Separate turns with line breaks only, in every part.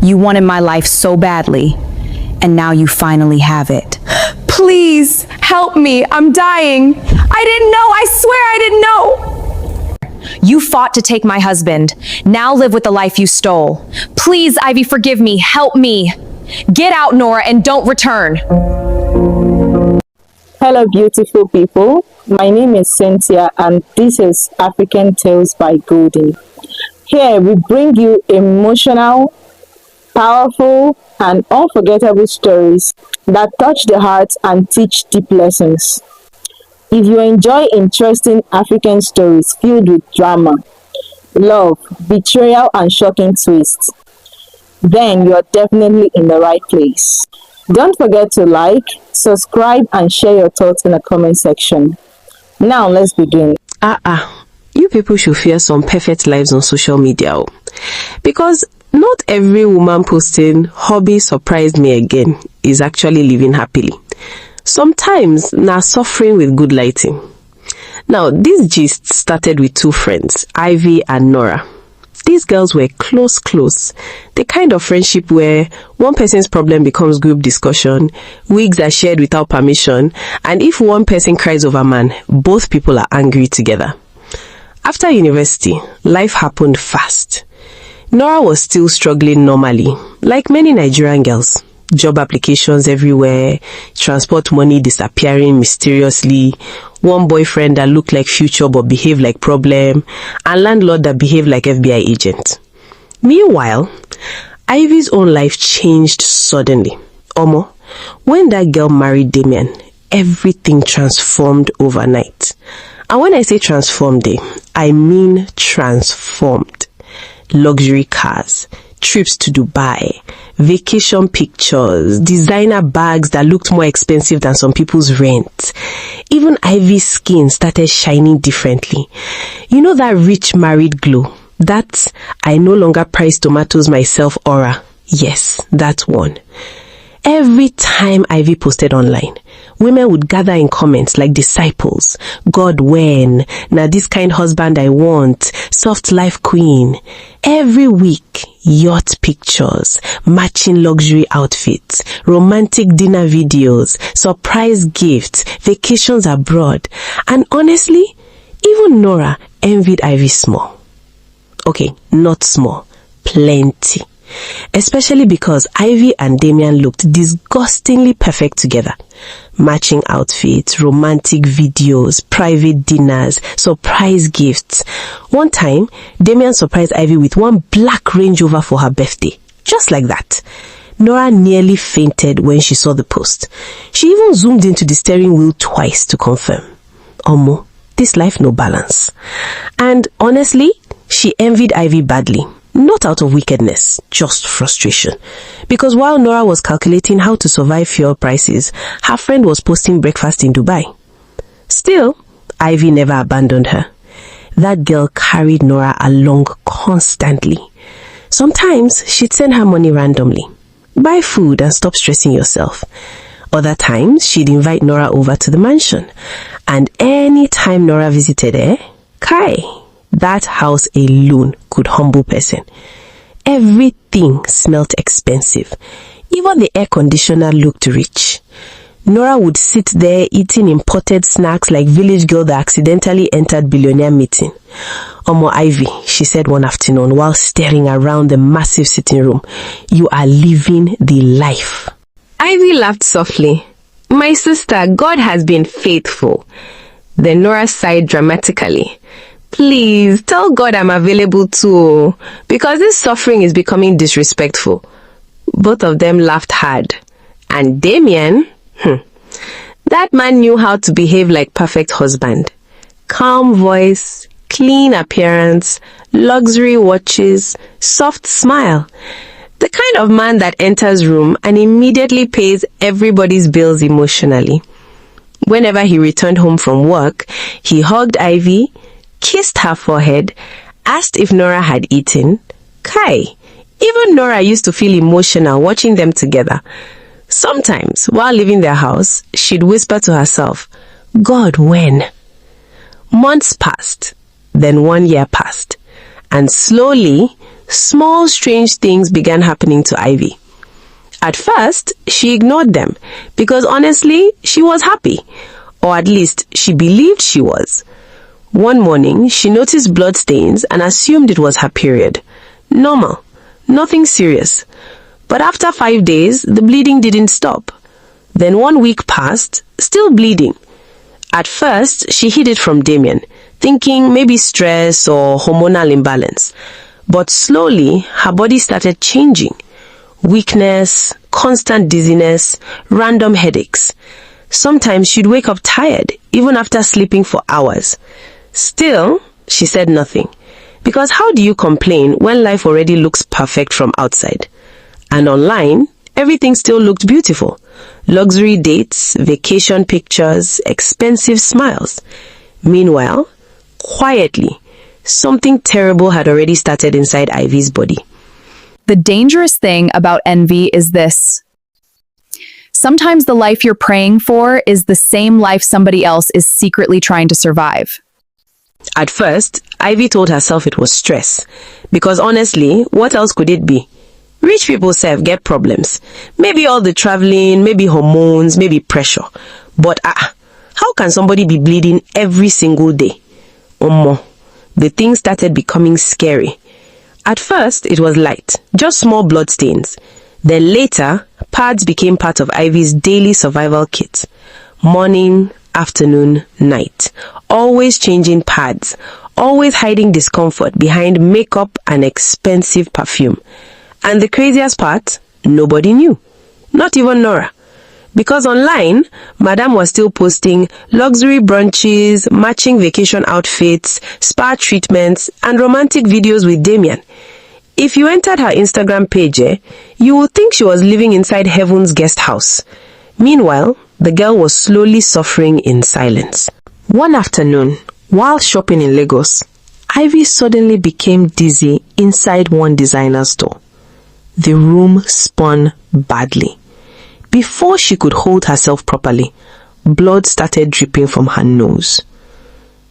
You wanted my life so badly, and now you finally have it. Please, help me, I'm dying. I didn't know, I swear I didn't know. You fought to take my husband. Now live with the life you stole. Please, Ivy, forgive me, help me. Get out, Nora, and don't return.
Hello, beautiful people. My name is Cynthia, and this is African Tales by Golden. Here we bring you emotional, powerful, and unforgettable stories that touch the heart and teach deep lessons. If you enjoy interesting African stories filled with drama, love, betrayal, and shocking twists, then you are definitely in the right place. Don't forget to like, subscribe, and share your thoughts in the comment section. Now let's begin.
You people should fear some perfect lives on social media, because not every woman posting "hubby surprised me again" is actually living happily. Sometimes na suffering with good lighting. Now, this gist started with two friends, Ivie and Nora. These girls were close. The kind of friendship where one person's problem becomes group discussion, wigs are shared without permission, and if one person cries over man, both people are angry together. After university, life happened fast. Nora was still struggling normally, like many Nigerian girls. Job applications everywhere, transport money disappearing mysteriously, one boyfriend that looked like future but behaved like problem, and landlord that behaved like FBI agent. Meanwhile, Ivie's own life changed suddenly. When that girl married Damian, everything transformed overnight. And when I say transformed, I mean transformed. Luxury cars, trips to Dubai, vacation pictures, designer bags that looked more expensive than some people's rent. Even Ivie's skin started shining differently. You know that rich married glow? That "I no longer price tomatoes myself" aura. Yes, that one. Every time Ivie posted online, women would gather in comments like disciples. "God, when? Now this kind husband I want. Soft life queen." Every week, yacht pictures, matching luxury outfits, romantic dinner videos, surprise gifts, vacations abroad. And honestly, even Nora envied Ivie small. Okay, not small, plenty. Especially because Ivie and Damian looked disgustingly perfect together. Matching outfits, romantic videos, private dinners, surprise gifts. One time, Damian surprised Ivie with one black Range Rover for her birthday. Just like that. Nora nearly fainted when she saw the post. She even zoomed into the steering wheel twice to confirm. This life no balance. And honestly, she envied Ivie badly. Not out of wickedness, just frustration. Because while Nora was calculating how to survive fuel prices, her friend was posting breakfast in Dubai. Still, Ivie never abandoned her. That girl carried Nora along constantly. Sometimes she'd send her money randomly. Buy food and stop stressing yourself. Other times, she'd invite Nora over to the mansion. And any time Nora visited that house alone could humble person. Everything smelt expensive. Even the air conditioner looked rich. Nora would sit there eating imported snacks like village girl that accidentally entered billionaire meeting. Ivie, she said one afternoon while staring around the massive sitting room, "You are living the life." Ivie laughed softly. "My sister, God has been faithful." Then Nora sighed dramatically. "Please, tell God I'm available too, because this suffering is becoming disrespectful." Both of them laughed hard. And Damian, that man knew how to behave like perfect husband. Calm voice, clean appearance, luxury watches, soft smile. The kind of man that enters room and immediately pays everybody's bills emotionally. Whenever he returned home from work, he hugged Ivie, kissed her forehead, asked if Nora had eaten. Even Nora used to feel emotional watching them together. Sometimes, while leaving their house, she'd whisper to herself, "God, when?" Months passed, then 1 year passed, and slowly small strange things began happening to Ivie. At first, she ignored them because honestly, she was happy, or at least she believed she was. One morning, she noticed blood stains and assumed it was her period. Normal, nothing serious. But after 5 days, the bleeding didn't stop. Then 1 week passed, still bleeding. At first, she hid it from Damian, thinking maybe stress or hormonal imbalance. But slowly, her body started changing. Weakness, constant dizziness, random headaches. Sometimes she'd wake up tired, even after sleeping for hours. Still, she said nothing. Because how do you complain when life already looks perfect from outside? And online, everything still looked beautiful. Luxury dates, vacation pictures, expensive smiles. Meanwhile, quietly, something terrible had already started inside Ivie's body.
The dangerous thing about envy is this. Sometimes the life you're praying for is the same life somebody else is secretly trying to survive.
At first, Ivie told herself it was stress. Because honestly, what else could it be? Rich people get problems. Maybe all the traveling, maybe hormones, maybe pressure. But how can somebody be bleeding every single day? The thing started becoming scary. At first, it was light, just small blood stains. Then later, pads became part of Ivie's daily survival kit. Morning, afternoon, night. Always changing pads. Always hiding discomfort behind makeup and expensive perfume. And the craziest part, nobody knew. Not even Nora. Because online, Madame was still posting luxury brunches, matching vacation outfits, spa treatments, and romantic videos with Damian. If you entered her Instagram page, you would think she was living inside heaven's guest house. Meanwhile, the girl was slowly suffering in silence. One afternoon, while shopping in Lagos, Ivie suddenly became dizzy inside one designer store. The room spun badly. Before she could hold herself properly, blood started dripping from her nose.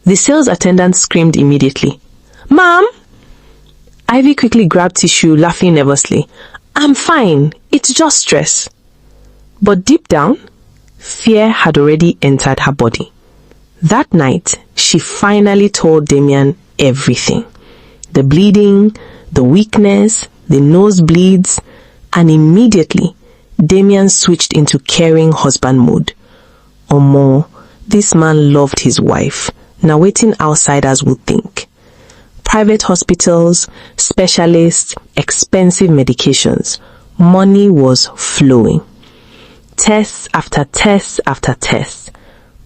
The sales attendant screamed immediately, "Ma'am!" Ivie quickly grabbed tissue, laughing nervously. "I'm fine, it's just stress." But deep down, fear had already entered her body. That night, she finally told Damian everything. The bleeding, the weakness, the nosebleeds, and immediately, Damian switched into caring husband mode. This man loved his wife. Now waiting outsiders would think. Private hospitals, specialists, expensive medications. Money was flowing. Tests after tests after tests.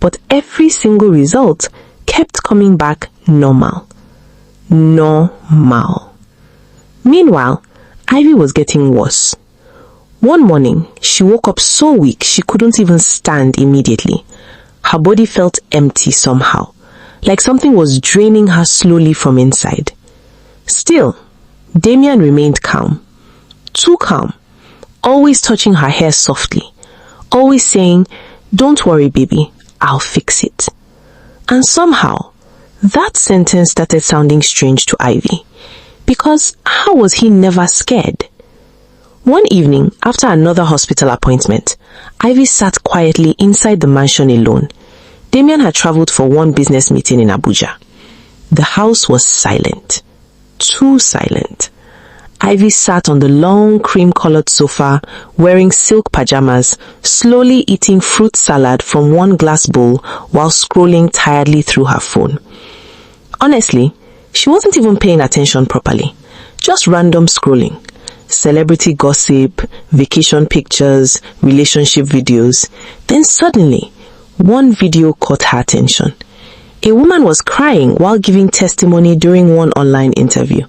But every single result kept coming back normal. Normal. Meanwhile, Ivie was getting worse. One morning, she woke up so weak she couldn't even stand immediately. Her body felt empty somehow, like something was draining her slowly from inside. Still, Damian remained calm. Too calm. Always touching her hair softly. Always saying, "Don't worry, baby, I'll fix it." And somehow, that sentence started sounding strange to Ivie. Because how was he never scared? One evening, after another hospital appointment, Ivie sat quietly inside the mansion alone. Damian had traveled for one business meeting in Abuja. The house was silent. Too silent. Ivie sat on the long cream-colored sofa, wearing silk pajamas, slowly eating fruit salad from one glass bowl while scrolling tiredly through her phone. Honestly, she wasn't even paying attention properly. Just random scrolling. Celebrity gossip, vacation pictures, relationship videos. Then suddenly, one video caught her attention. A woman was crying while giving testimony during one online interview.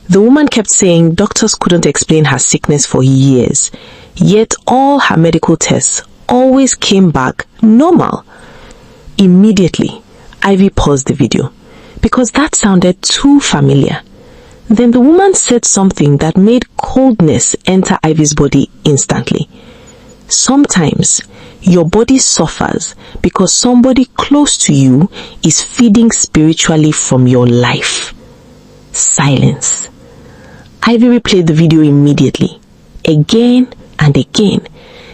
The woman kept saying doctors couldn't explain her sickness for years, yet all her medical tests always came back normal. Immediately, Ivie paused the video because that sounded too familiar. Then the woman said something that made coldness enter Ivie's body instantly. Sometimes your body suffers because somebody close to you is feeding spiritually from your life. Silence. Ivie replayed the video immediately, again and again.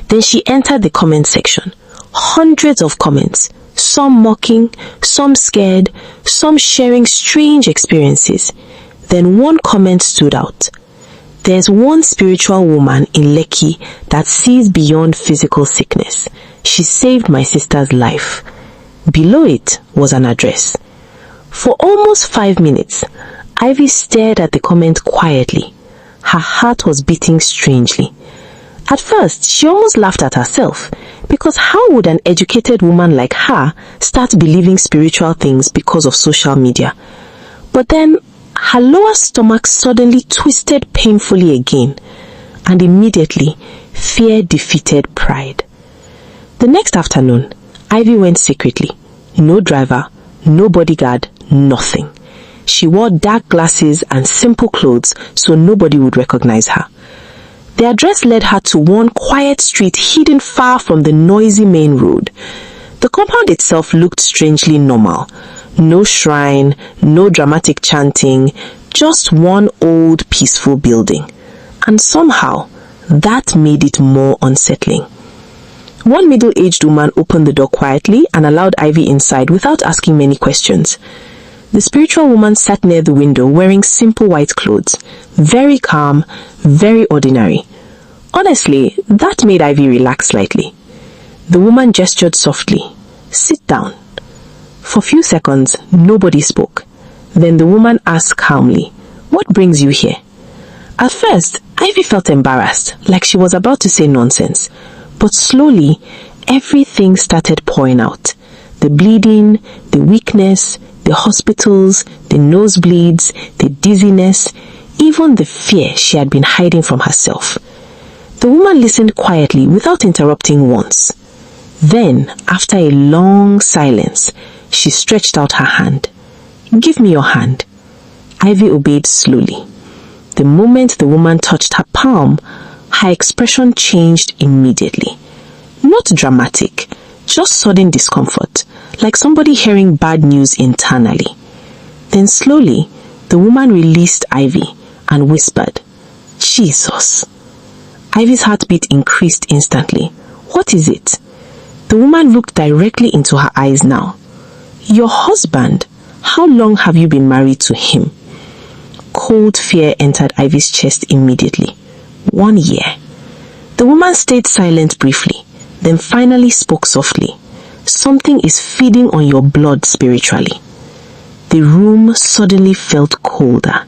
Then she entered the comment section. Hundreds of comments, some mocking, some scared, some sharing strange experiences. Then one comment stood out. There's one spiritual woman in Lekki that sees beyond physical sickness. She saved my sister's life. Below it was an address. For almost 5 minutes, Ivie stared at the comment quietly. Her heart was beating strangely. At first, she almost laughed at herself, because how would an educated woman like her start believing spiritual things because of social media? But then, her lower stomach suddenly twisted painfully again, and immediately, fear defeated pride. The next afternoon, Ivie went secretly. No driver, no bodyguard, nothing. She wore dark glasses and simple clothes so nobody would recognize her. The address led her to one quiet street hidden far from the noisy main road. The compound itself looked strangely normal. No shrine, no dramatic chanting, just one old peaceful building. And somehow, that made it more unsettling. One middle-aged woman opened the door quietly and allowed Ivie inside without asking many questions. The spiritual woman sat near the window wearing simple white clothes. Very calm, very ordinary. Honestly, that made Ivie relax slightly. The woman gestured softly. Sit down. For a few seconds, nobody spoke. Then the woman asked calmly, what brings you here? At first, Ivie felt embarrassed, like she was about to say nonsense. But slowly, everything started pouring out. The bleeding, the weakness, the hospitals, the nosebleeds, the dizziness, even the fear she had been hiding from herself. The woman listened quietly without interrupting once. Then, after a long silence, she stretched out her hand. Give me your hand. Ivie obeyed slowly. The moment the woman touched her palm, her expression changed immediately. Not dramatic, just sudden discomfort, like somebody hearing bad news internally. Then slowly, the woman released Ivie and whispered, Jesus. Ivie's heartbeat increased instantly. What is it? The woman looked directly into her eyes now. Your husband, how long have you been married to him? Cold fear entered Ivie's chest immediately. 1 year. The woman stayed silent briefly, then finally spoke softly. Something is feeding on your blood spiritually. The room suddenly felt colder.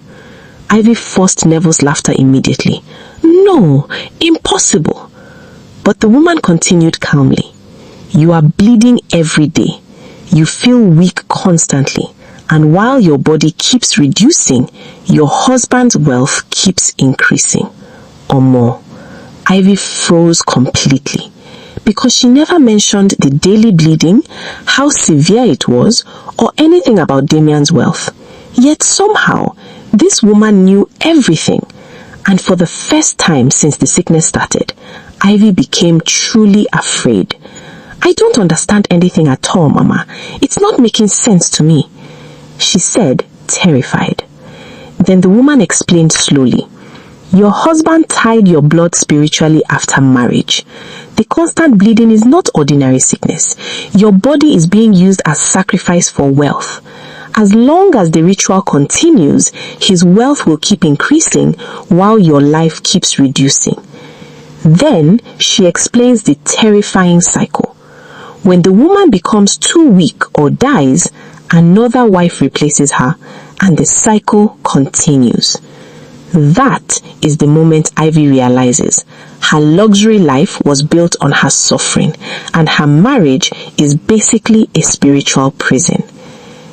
Ivie forced nervous laughter immediately. No, impossible. But the woman continued calmly. You are bleeding every day. You feel weak constantly. And while your body keeps reducing, your husband's wealth keeps increasing. Or more. Ivie froze completely. Because she never mentioned the daily bleeding, how severe it was, or anything about Damian's wealth. Yet somehow, this woman knew everything. And for the first time since the sickness started, Ivie became truly afraid. I don't understand anything at all, Mama. It's not making sense to me, she said, terrified. Then the woman explained slowly. Your husband tied your blood spiritually after marriage. The constant bleeding is not ordinary sickness. Your body is being used as sacrifice for wealth. As long as the ritual continues, his wealth will keep increasing while your life keeps reducing. Then she explains the terrifying cycle. When the woman becomes too weak or dies, another wife replaces her and the cycle continues. That is the moment Ivie realizes her luxury life was built on her suffering and her marriage is basically a spiritual prison.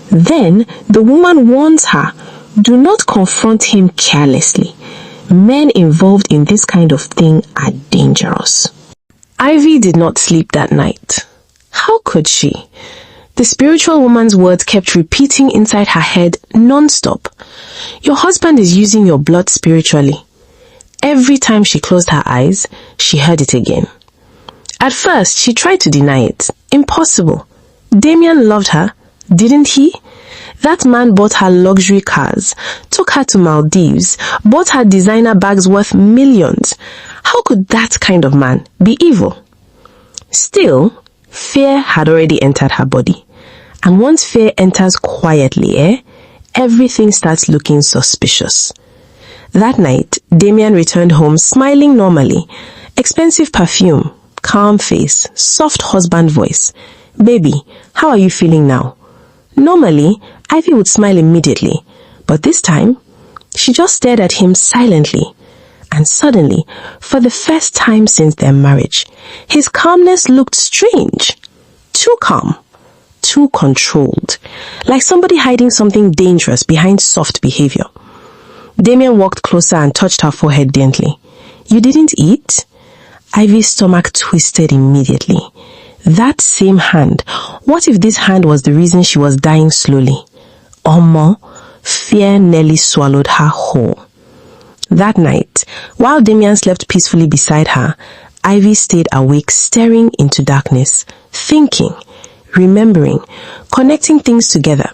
Then the woman warns her, do not confront him carelessly. Men involved in this kind of thing are dangerous. Ivie did not sleep that night. How could she? The spiritual woman's words kept repeating inside her head non-stop. Your husband is using your blood spiritually. Every time she closed her eyes, she heard it again. At first, she tried to deny it. Impossible. Damian loved her, didn't he? That man bought her luxury cars, took her to Maldives, bought her designer bags worth millions. How could that kind of man be evil? Still, fear had already entered her body. And once fear enters quietly, everything starts looking suspicious. That night, Damian returned home smiling normally. Expensive perfume, calm face, soft husband voice. Baby, how are you feeling now? Normally, Ivie would smile immediately, but this time, she just stared at him silently. And suddenly, for the first time since their marriage, his calmness looked strange. Too calm, too controlled, like somebody hiding something dangerous behind soft behavior. Damian walked closer and touched her forehead gently. You didn't eat? Ivie's stomach twisted immediately. That same hand. What if this hand was the reason she was dying slowly? Or more, fear nearly swallowed her whole. That night, while Damian slept peacefully beside her, Ivie stayed awake, staring into darkness, thinking, remembering, connecting things together.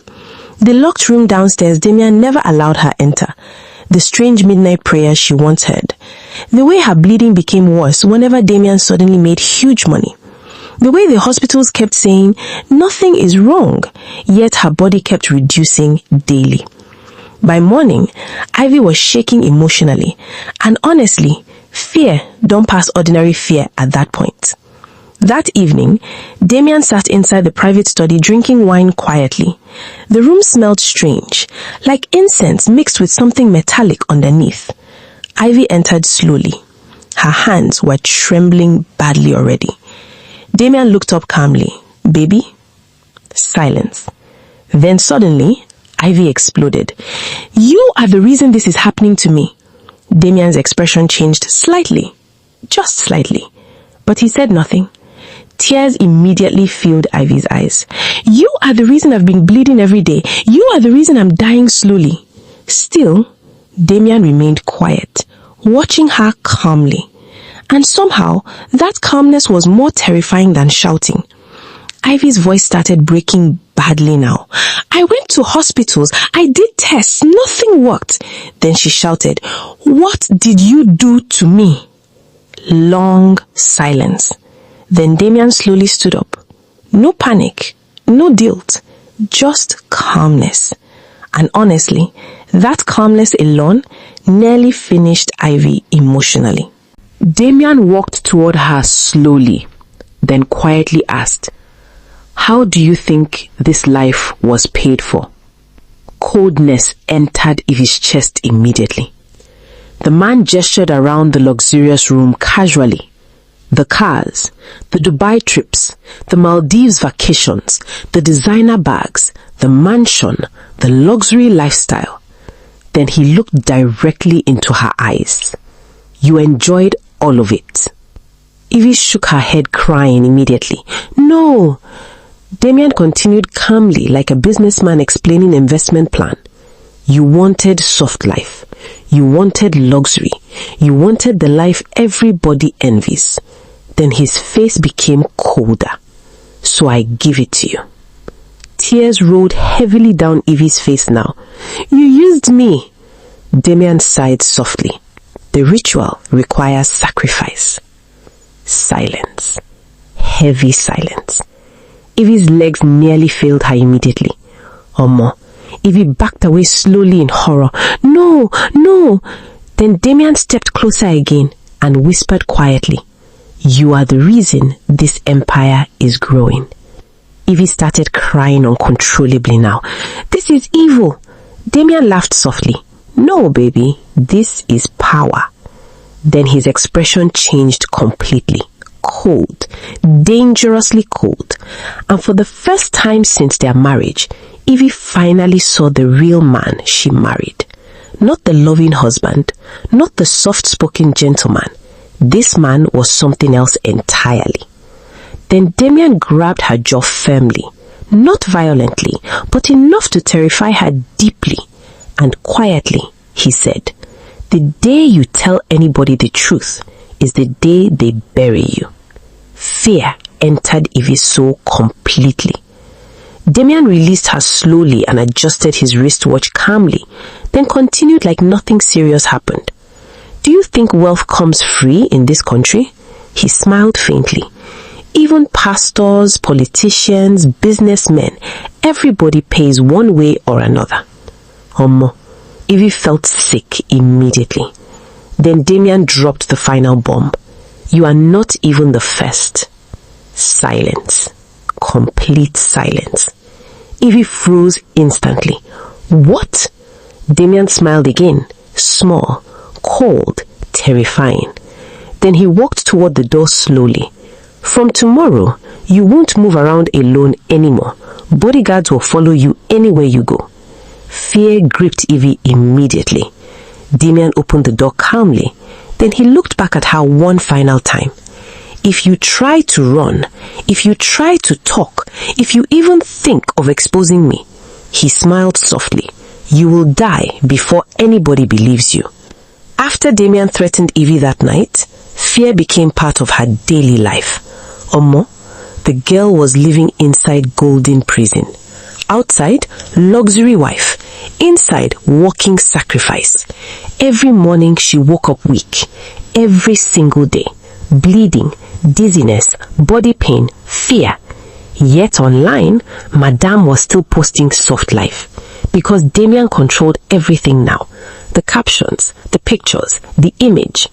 The locked room downstairs, Damian never allowed her enter. The strange midnight prayer she once heard. The way her bleeding became worse whenever Damian suddenly made huge money. The way the hospitals kept saying, nothing is wrong, yet her body kept reducing daily. By morning, Ivie was shaking emotionally, and honestly, fear don't pass ordinary fear at that point. That evening, Damian sat inside the private study drinking wine quietly. The room smelled strange, like incense mixed with something metallic underneath. Ivie entered slowly. Her hands were trembling badly already. Damian looked up calmly. Baby? Silence. Then suddenly, Ivie exploded. You are the reason this is happening to me. Damian's expression changed slightly. Just slightly. But he said nothing. Tears immediately filled Ivie's eyes. You are the reason I've been bleeding every day. You are the reason I'm dying slowly. Still, Damian remained quiet, watching her calmly. And somehow, that calmness was more terrifying than shouting. Ivie's voice started breaking badly now. I went to hospitals. I did tests. Nothing worked. Then she shouted, What did you do to me? Long silence. Then Damian slowly stood up. No panic, no guilt, just calmness. And honestly, that calmness alone nearly finished Ivie emotionally. Damian walked toward her slowly, then quietly asked, How do you think this life was paid for? Coldness entered Ivie's chest immediately. The man gestured around the luxurious room casually. The cars, the Dubai trips, the Maldives vacations, the designer bags, the mansion, the luxury lifestyle. Then he looked directly into her eyes. You enjoyed all of it. Ivie shook her head, crying immediately. No. Damian continued calmly, like a businessman explaining investment plan. You wanted soft life. You wanted luxury. You wanted the life everybody envies. Then his face became colder. So I give it to you. Tears rolled heavily down Ivie's face now. You used me. Damian sighed softly. The ritual requires sacrifice. Silence. Heavy silence. Ivie's legs nearly failed her immediately. Omo, Ivie backed away slowly in horror. No, no. Then Damian stepped closer again and whispered quietly, You are the reason this empire is growing. Ivie started crying uncontrollably now. This is evil. Damian laughed softly. No, baby, this is power. Then his expression changed completely. Cold, dangerously cold. And for the first time since their marriage, Ivie finally saw the real man she married. Not the loving husband, not the soft-spoken gentleman. This man was something else entirely. Then Damian grabbed her jaw firmly, not violently, but enough to terrify her deeply. And quietly, he said, The day you tell anybody the truth is the day they bury you. Fear entered Ivie's soul completely. Damian released her slowly and adjusted his wristwatch calmly, then continued like nothing serious happened. Do you think wealth comes free in this country? He smiled faintly. Even pastors, politicians, businessmen, everybody pays one way or another. Ivie felt sick immediately. Then Damian dropped the final bomb. You are not even the first. Silence. Complete silence. Ivie froze instantly. What? Damian smiled again. Small, cold, terrifying. Then he walked toward the door slowly. From tomorrow, you won't move around alone anymore. Bodyguards will follow you anywhere you go. Fear gripped Ivie immediately. Damian opened the door calmly. Then he looked back at her one final time. If you try to run, if you try to talk, if you even think of exposing me, he smiled softly, you will die before anybody believes you. After Damian threatened Ivie that night, fear became part of her daily life. The girl was living inside golden prison. Outside, luxury wife. Inside, walking sacrifice. Every morning she woke up weak. Every single day. Bleeding, dizziness, body pain, fear. Yet online, Madame was still posting soft life. Because Damian controlled everything now. The captions, the pictures, the image.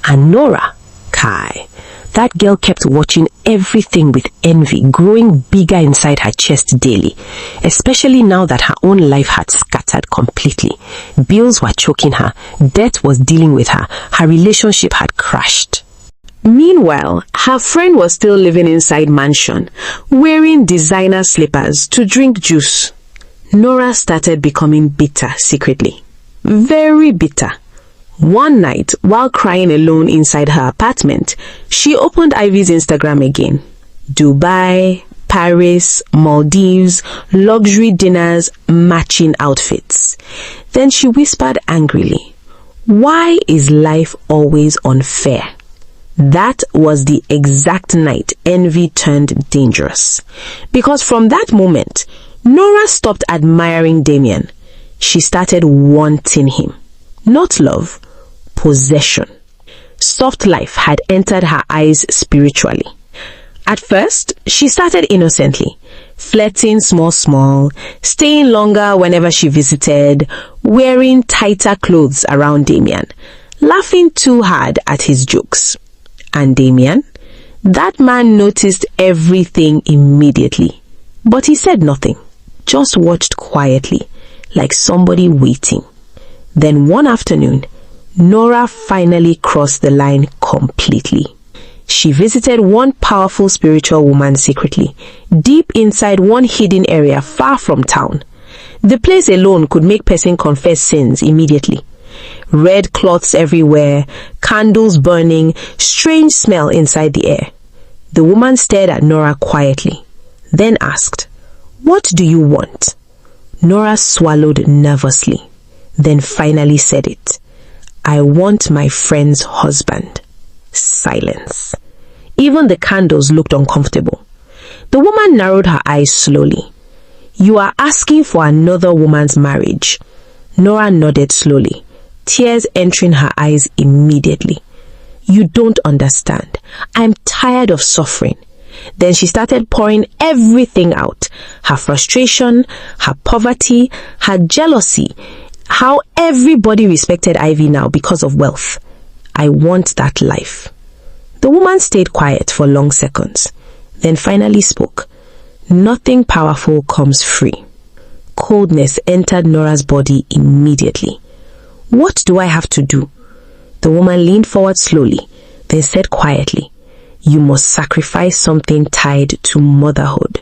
And Nora, Kai. That girl kept watching everything with envy, growing bigger inside her chest daily, especially now that her own life had scattered completely. Bills were choking her, debt was dealing with her, her relationship had crashed. Meanwhile, her friend was still living inside mansion, wearing designer slippers to drink juice. Nora started becoming bitter secretly. Very bitter. One night, while crying alone inside her apartment, she opened Ivie's Instagram again. Dubai, Paris, Maldives, luxury dinners, matching outfits. Then she whispered angrily, "Why is life always unfair?" That was the exact night envy turned dangerous. Because from that moment, Nora stopped admiring Damian. She started wanting him. Not love, possession. Soft life had entered her eyes spiritually. At first, she started innocently, flirting small, staying longer whenever she visited, wearing tighter clothes around Damian, laughing too hard at his jokes. And Damian, that man noticed everything immediately. But he said nothing, just watched quietly, like somebody waiting. Then one afternoon, Nora finally crossed the line completely. She visited one powerful spiritual woman secretly, deep inside one hidden area far from town. The place alone could make person confess sins immediately. Red cloths everywhere, candles burning, strange smell inside the air. The woman stared at Nora quietly, then asked, "What do you want?" Nora swallowed nervously, then finally said it. "I want my friend's husband." Silence. Even the candles looked uncomfortable. The woman narrowed her eyes slowly. "You are asking for another woman's marriage." Nora nodded slowly, tears entering her eyes immediately. "You don't understand. I'm tired of suffering." Then she started pouring everything out. Her frustration, her poverty, her jealousy, how everybody respected Ivie now because of wealth. "I want that life." The woman stayed quiet for long seconds, then finally spoke. "Nothing powerful comes free." Coldness entered Nora's body immediately. "What do I have to do?" The woman leaned forward slowly, then said quietly, "You must sacrifice something tied to motherhood."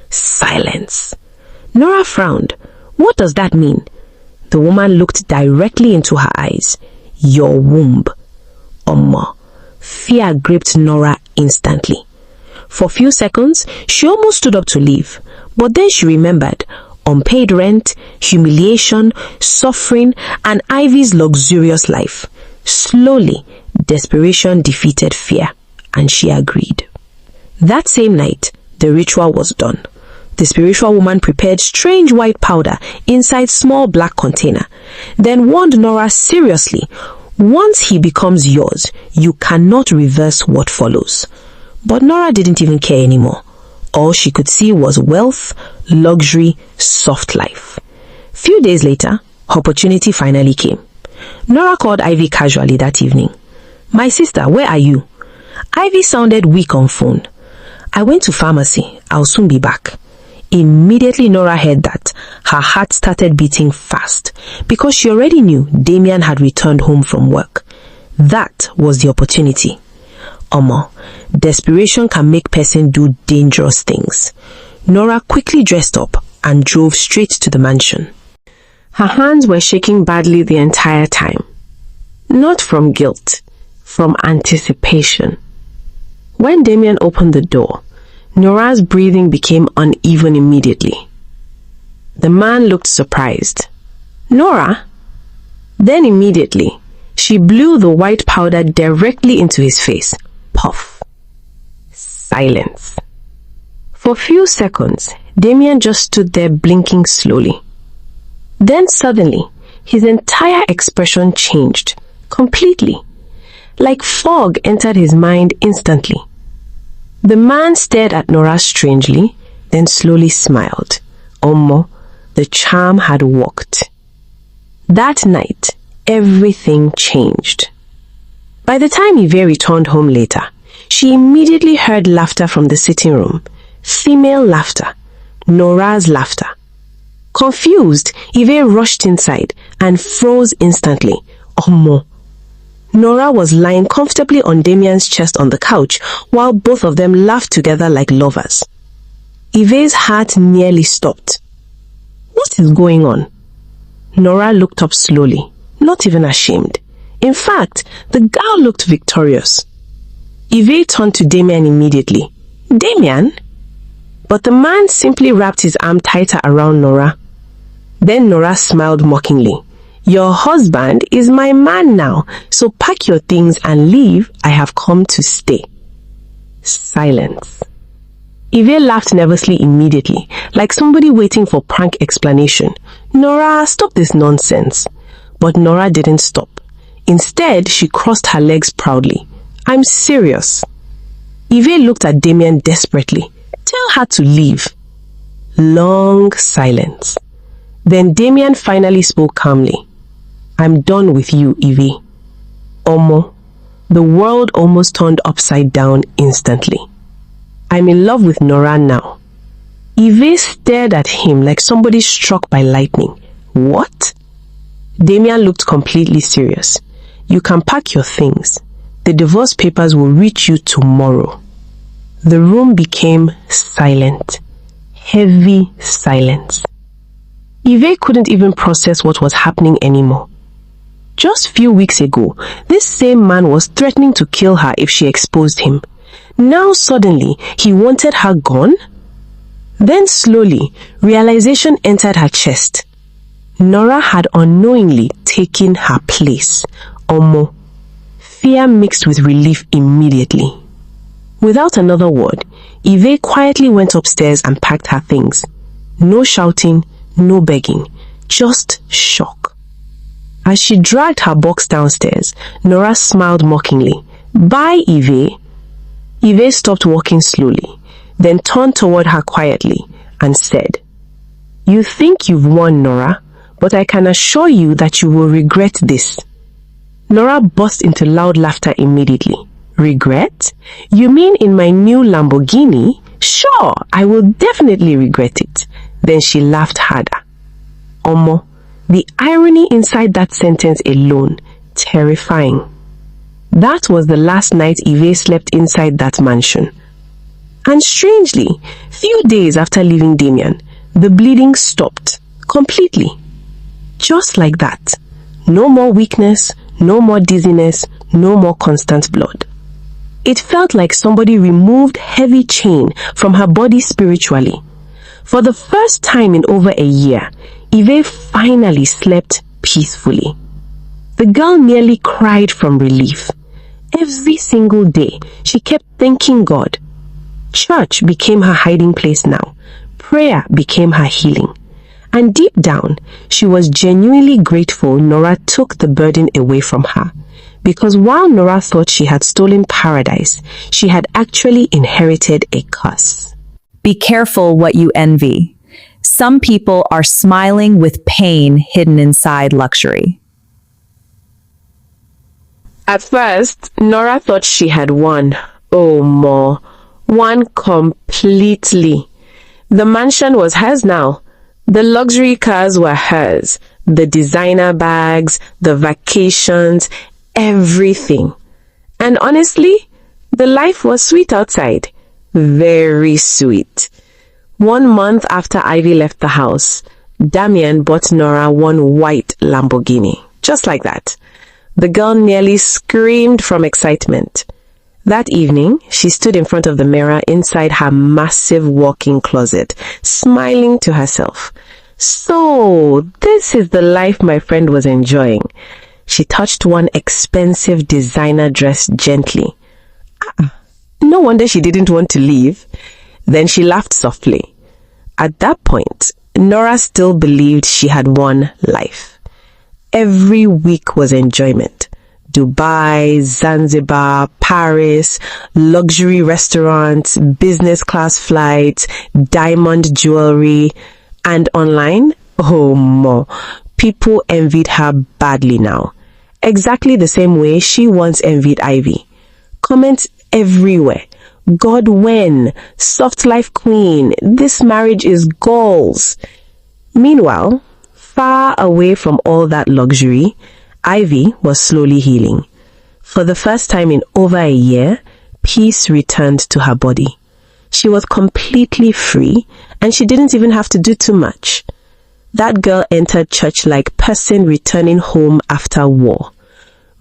Silence. Nora frowned. "What does that mean?" The woman looked directly into her eyes. "Your womb." Fear gripped Nora instantly. For a few seconds, she almost stood up to leave, but then she remembered unpaid rent, humiliation, suffering, and Ivie's luxurious life. Slowly, desperation defeated fear, and she agreed. That same night, the ritual was done. The spiritual woman prepared strange white powder inside small black container, then warned Nora seriously, once he becomes yours, you cannot reverse what follows. But Nora didn't even care anymore. All she could see was wealth, luxury, soft life. Few days later, opportunity finally came. Nora called Ivie casually that evening. "My sister, where are you?" Ivie sounded weak on phone. "I went to pharmacy. I'll soon be back." Immediately Nora heard that, her heart started beating fast because she already knew Damian had returned home from work. That was the opportunity. Omo, desperation can make person do dangerous things. Nora quickly dressed up and drove straight to the mansion. Her hands were shaking badly the entire time. Not from guilt, from anticipation. When Damian opened the door, Nora's breathing became uneven immediately. The man looked surprised. "Nora?" Then immediately, she blew the white powder directly into his face. Puff. Silence. For few seconds, Damian just stood there blinking slowly. Then suddenly, his entire expression changed, completely. Like fog entered his mind instantly. The man stared at Nora strangely, then slowly smiled. Omo, the charm had worked. That night, everything changed. By the time Ivie returned home later, she immediately heard laughter from the sitting room. Female laughter. Nora's laughter. Confused, Ivie rushed inside and froze instantly. Omo. Nora was lying comfortably on Damian's chest on the couch while both of them laughed together like lovers. Ivie's heart nearly stopped. What is going on? Nora looked up slowly, not even ashamed. In fact, the girl looked victorious. Ivie turned to Damian immediately. "Damian?" But the man simply wrapped his arm tighter around Nora. Then Nora smiled mockingly. "Your husband is my man now, so pack your things and leave. I have come to stay." Silence. Ivie laughed nervously immediately, like somebody waiting for prank explanation. "Nora, stop this nonsense." But Nora didn't stop. Instead, she crossed her legs proudly. "I'm serious." Ivie looked at Damian desperately. "Tell her to leave." Long silence. Then Damian finally spoke calmly. "I'm done with you, Ivie." Omo, the world almost turned upside down instantly. "I'm in love with Nora now." Ivie stared at him like somebody struck by lightning. "What?" Damian looked completely serious. "You can pack your things. The divorce papers will reach you tomorrow." The room became silent. Heavy silence. Ivie couldn't even process what was happening anymore. Just few weeks ago, this same man was threatening to kill her if she exposed him. Now suddenly, he wanted her gone? Then slowly, realization entered her chest. Nora had unknowingly taken her place. Omo. Fear mixed with relief immediately. Without another word, Ivie quietly went upstairs and packed her things. No shouting, no begging, just shock. As she dragged her box downstairs, Nora smiled mockingly. "Bye, Ivie." Ivie stopped walking slowly, then turned toward her quietly and said, "You think you've won, Nora, but I can assure you that you will regret this." Nora burst into loud laughter immediately. "Regret? You mean in my new Lamborghini? Sure, I will definitely regret it." Then she laughed harder. Omo, the irony inside that sentence alone, terrifying. That was the last night Ivie slept inside that mansion. And strangely, few days after leaving Damian, the bleeding stopped completely. Just like that. No more weakness, no more dizziness, no more constant blood. It felt like somebody removed heavy chain from her body spiritually. For the first time in over a year, Ivie finally slept peacefully. The girl nearly cried from relief. Every single day, she kept thanking God. Church became her hiding place now. Prayer became her healing. And deep down, she was genuinely grateful Nora took the burden away from her. Because while Nora thought she had stolen paradise, she had actually inherited a curse.
Be careful what you envy. Some people are smiling with pain hidden inside luxury.
At first, Nora thought she had won. Oh, more. Won completely. The mansion was hers now. The luxury cars were hers. The designer bags, the vacations, everything. And honestly, the life was sweet outside. Very sweet. 1 month after Ivie left the house, Damian bought Nora one white Lamborghini. Just like that. The girl nearly screamed from excitement. That evening, she stood in front of the mirror inside her massive walk-in closet, smiling to herself. So, this is the life my friend was enjoying. She touched one expensive designer dress gently. No wonder she didn't want to leave. Then she laughed softly. At that point, Nora still believed she had won life. Every week was enjoyment. Dubai, Zanzibar, Paris, luxury restaurants, business class flights, diamond jewelry, and online, oh more. People envied her badly now. Exactly the same way she once envied Ivie. Comments everywhere. God when? Soft life queen. This marriage is goals. Meanwhile, far away from all that luxury, Ivie was slowly healing. For the first time in over a year, peace returned to her body. She was completely free, and she didn't even have to do too much. That girl entered church like person returning home after war.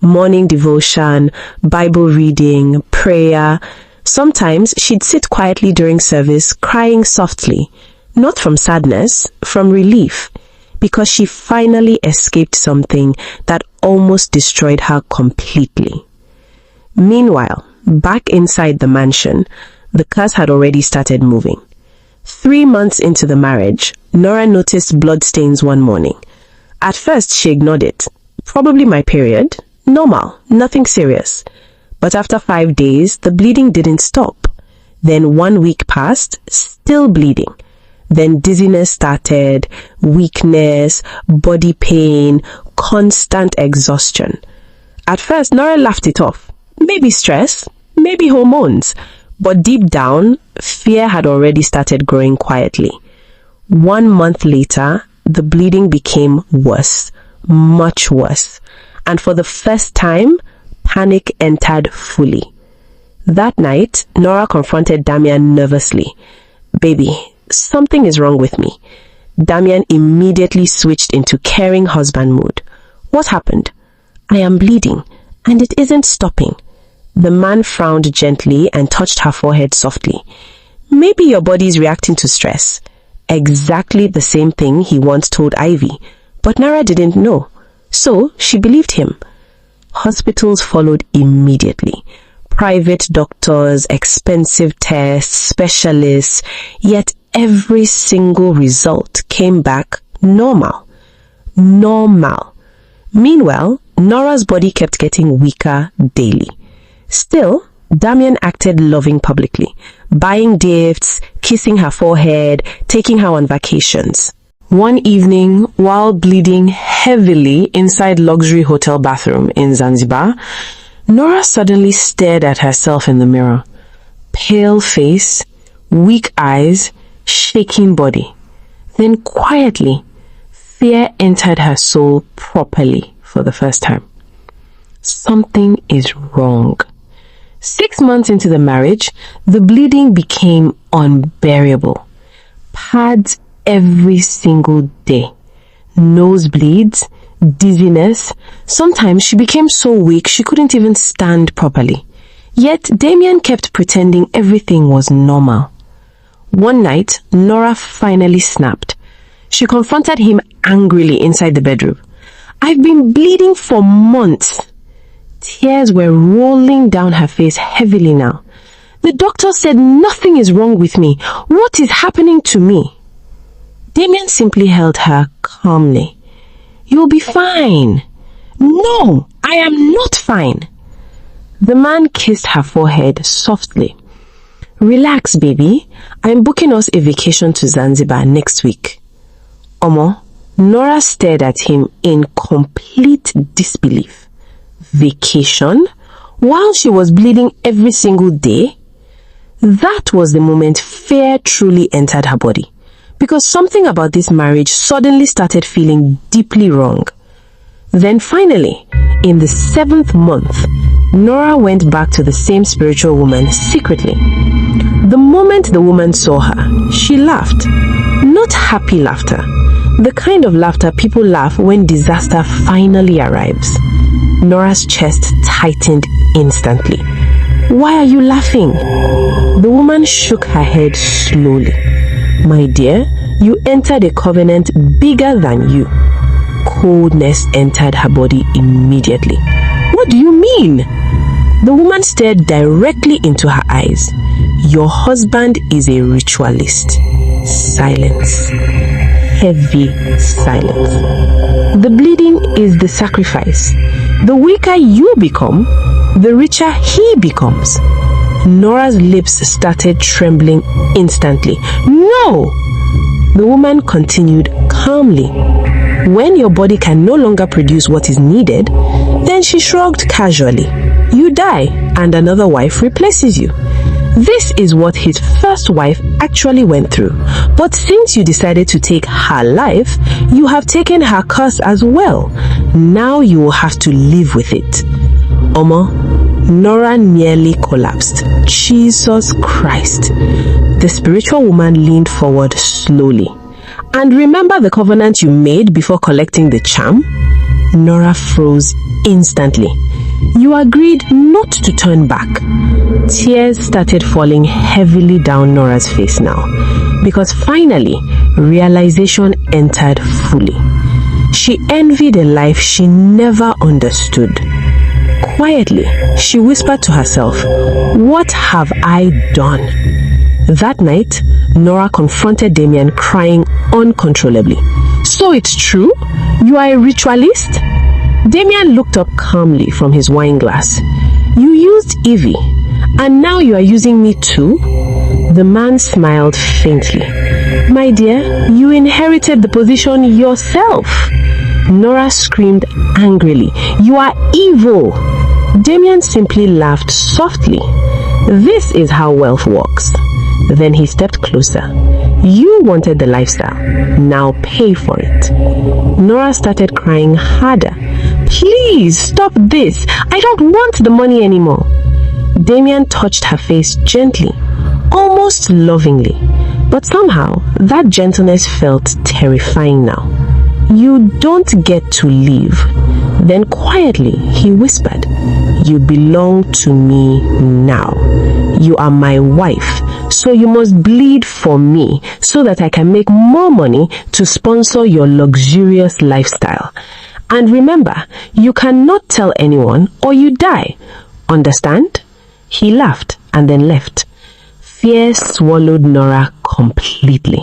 Morning devotion, Bible reading, prayer. Sometimes she'd sit quietly during service, crying softly, not from sadness, from relief, because she finally escaped something that almost destroyed her completely. Meanwhile, back inside the mansion, the curse had already started moving. 3 months into the marriage, Nora noticed bloodstains one morning. At first, she ignored it. Probably my period. Normal, nothing serious. But after 5 days, the bleeding didn't stop. Then 1 week passed, still bleeding. Then dizziness started, weakness, body pain, constant exhaustion. At first, Nora laughed it off. Maybe stress, maybe hormones. But deep down, fear had already started growing quietly. 1 month later, the bleeding became worse, much worse. And for the first time, panic entered fully. That night, Nora confronted Damian nervously. "Baby, something is wrong with me." Damian immediately switched into caring husband mood. "What happened?" "I am bleeding, and it isn't stopping." The man frowned gently and touched her forehead softly. "Maybe your body is reacting to stress." Exactly the same thing he once told Ivie, but Nora didn't know. So she believed him. Hospitals followed immediately. Private doctors, expensive tests, specialists, yet every single result came back normal. Normal. Meanwhile, Nora's body kept getting weaker daily. Still, Damian acted loving publicly, buying gifts, kissing her forehead, taking her on vacations. One evening, while bleeding heavily inside luxury hotel bathroom in Zanzibar, Nora suddenly stared at herself in the mirror. Pale face, weak eyes, shaking body. Then quietly, fear entered her soul properly for the first time. Something is wrong. 6 months into the marriage, the bleeding became unbearable. Pads every single day. Nosebleeds, dizziness. Sometimes she became so weak she couldn't even stand properly. Yet Damian kept pretending everything was normal. One night, Nora finally snapped. She confronted him angrily inside the bedroom. "I've been bleeding for months." Tears were rolling down her face heavily now. "The doctor said nothing is wrong with me. What is happening to me?" Damian simply held her calmly. "You'll be fine." "No, I am not fine." The man kissed her forehead softly. "Relax, baby. I'm booking us a vacation to Zanzibar next week." Omo, Nora stared at him in complete disbelief. Vacation? While she was bleeding every single day? That was the moment fear truly entered her body, because something about this marriage suddenly started feeling deeply wrong. Then finally, in the 7th month, Nora went back to the same spiritual woman secretly. The moment the woman saw her, she laughed. Not happy laughter. The kind of laughter people laugh when disaster finally arrives. Nora's chest tightened instantly. "Why are you laughing?" The woman shook her head slowly. "My dear, you entered a covenant bigger than you." Coldness entered her body immediately. "What do you mean?" The woman stared directly into her eyes. "Your husband is a ritualist." Silence. Heavy silence. "The bleeding is the sacrifice. The weaker you become, the richer he becomes." Nora's lips started trembling instantly. "No!" The woman continued calmly. "When your body can no longer produce what is needed," then she shrugged casually, "you die and another wife replaces you. This is what his first wife actually went through. But since you decided to take her life, you have taken her curse as well. Now you will have to live with it." Omo, Nora nearly collapsed. Jesus Christ. The spiritual woman leaned forward slowly. "And remember the covenant you made before collecting the charm?" Nora froze instantly. "You agreed not to turn back." Tears started falling heavily down Nora's face now, because finally realization entered fully. She envied a life she never understood. Quietly, she whispered to herself, "What have I done?" That night, Nora confronted Damian, crying uncontrollably. "So it's true? You are a ritualist?" Damian looked up calmly from his wine glass. "You used Ivie, and now you are using me too?" The man smiled faintly. "My dear, you inherited the position yourself." Nora screamed angrily, "You are evil!" Damian simply laughed softly. "This is how wealth works." Then he stepped closer. "You wanted the lifestyle. Now pay for it." Nora started crying harder. "Please stop this. I don't want the money anymore." Damian touched her face gently, almost lovingly. But somehow, that gentleness felt terrifying now. "You don't get to leave." Then quietly, he whispered, "You belong to me now. You are my wife, so you must bleed for me so that I can make more money to sponsor your luxurious lifestyle. And remember, you cannot tell anyone or you die. Understand?" He laughed and then left. Fear swallowed Nora completely.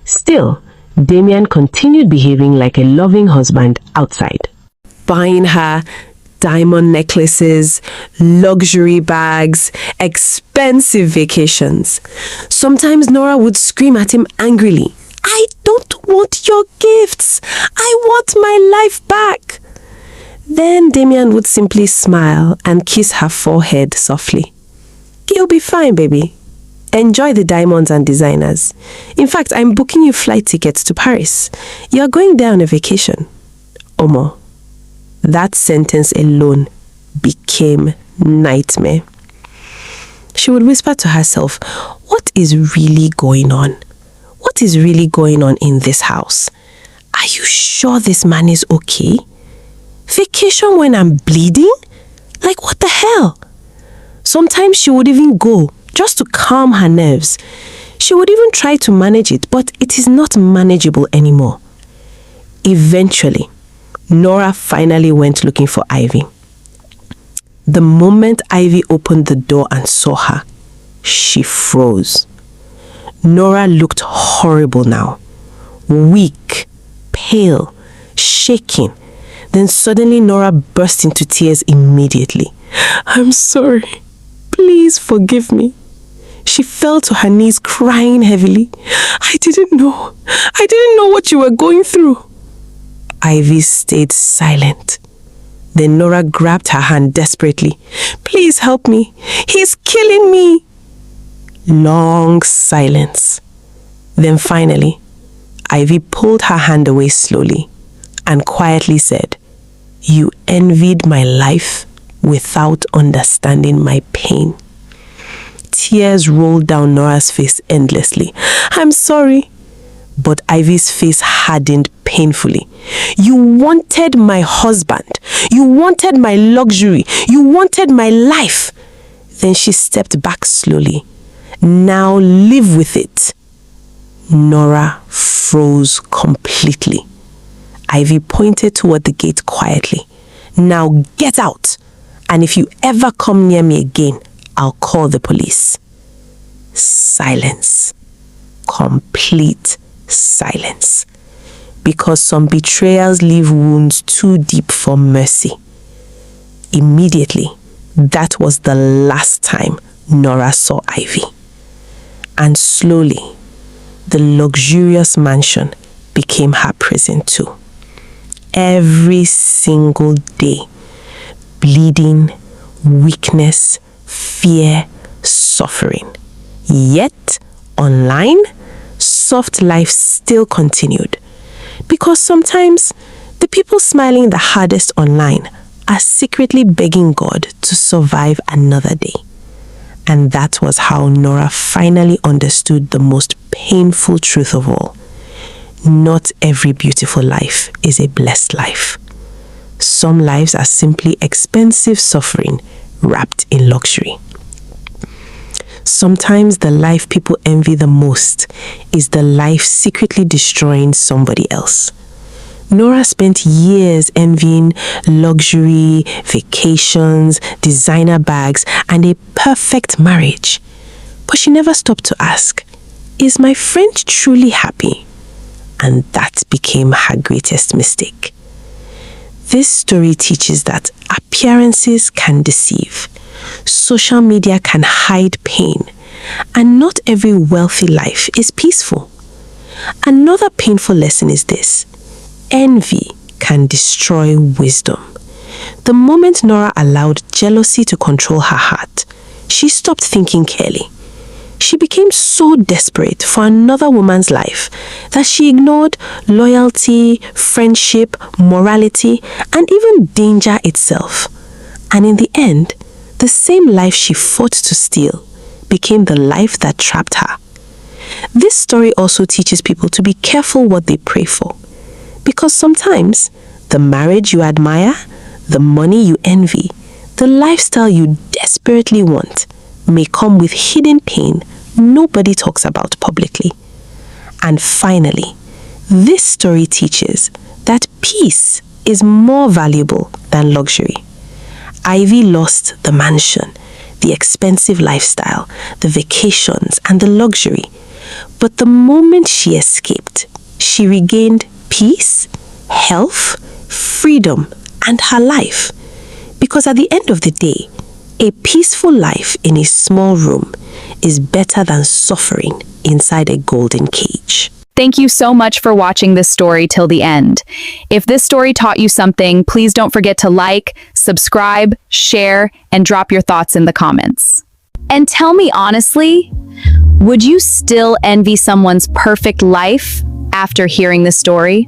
Still, Damian continued behaving like a loving husband outside, buying her diamond necklaces, luxury bags, expensive vacations. Sometimes Nora would scream at him angrily, "I don't want your gifts. I want my life back." Then Damian would simply smile and kiss her forehead softly. "You'll be fine, baby. Enjoy the diamonds and designers. In fact, I'm booking you flight tickets to Paris. You're going there on a vacation." Omo, that sentence alone became nightmare. She would whisper to herself, "What is really going on? What is really going on in this house? Are you sure this man is okay? Vacation when I'm bleeding? Like, what the hell?" Sometimes she would even go just to calm her nerves. She would even try to manage it, but it is not manageable anymore. Eventually, Nora finally went looking for Ivie. The moment Ivie opened the door and saw her, she froze. Nora looked horrible now. weak, pale, shaking. Then suddenly Nora burst into tears immediately. "I'm sorry. Please forgive me." She fell to her knees crying heavily. I didn't know what you were going through." Ivie stayed silent. Then Nora grabbed her hand desperately. "Please help me. He's killing me." Long silence. Then finally, Ivie pulled her hand away slowly and quietly said, "You envied my life without understanding my pain." Tears rolled down Nora's face endlessly. "I'm sorry." But Ivie's face hardened painfully. "You wanted my husband. You wanted my luxury. You wanted my life." Then she stepped back slowly. "Now live with it." Nora froze completely. Ivie pointed toward the gate quietly. "Now get out. And if you ever come near me again, I'll call the police." Silence. Complete silence. Because some betrayals leave wounds too deep for mercy. Immediately, that was the last time Nora saw Ivie. And slowly, the luxurious mansion became her prison too. Every single day, bleeding, weakness, fear, suffering. Yet, online, soft life still continued. Because sometimes, the people smiling the hardest online are secretly begging God to survive another day. And that was how Nora finally understood the most painful truth of all. Not every beautiful life is a blessed life. Some lives are simply expensive suffering wrapped in luxury. Sometimes the life people envy the most is the life secretly destroying somebody else. Nora spent years envying luxury, vacations, designer bags, and a perfect marriage. But she never stopped to ask, is my friend truly happy? And that became her greatest mistake. This story teaches that appearances can deceive. Social media can hide pain, and not every wealthy life is peaceful. Another painful lesson is this: envy can destroy wisdom. The moment Nora allowed jealousy to control her heart, she stopped thinking clearly. She became so desperate for another woman's life that she ignored loyalty, friendship, morality, and even danger itself. And in the end, the same life she fought to steal became the life that trapped her. This story also teaches people to be careful what they pray for. Because sometimes, the marriage you admire, the money you envy, the lifestyle you desperately want may come with hidden pain nobody talks about publicly. And finally, this story teaches that peace is more valuable than luxury. Ivie lost the mansion, the expensive lifestyle, the vacations, and the luxury. But the moment she escaped, she regained peace, health, freedom, and her life. Because at the end of the day, a peaceful life in a small room is better than suffering inside a golden cage.
Thank you so much for watching this story till the end. If this story taught you something, please don't forget to like, subscribe, share, and drop your thoughts in the comments. And tell me honestly, would you still envy someone's perfect life after hearing this story?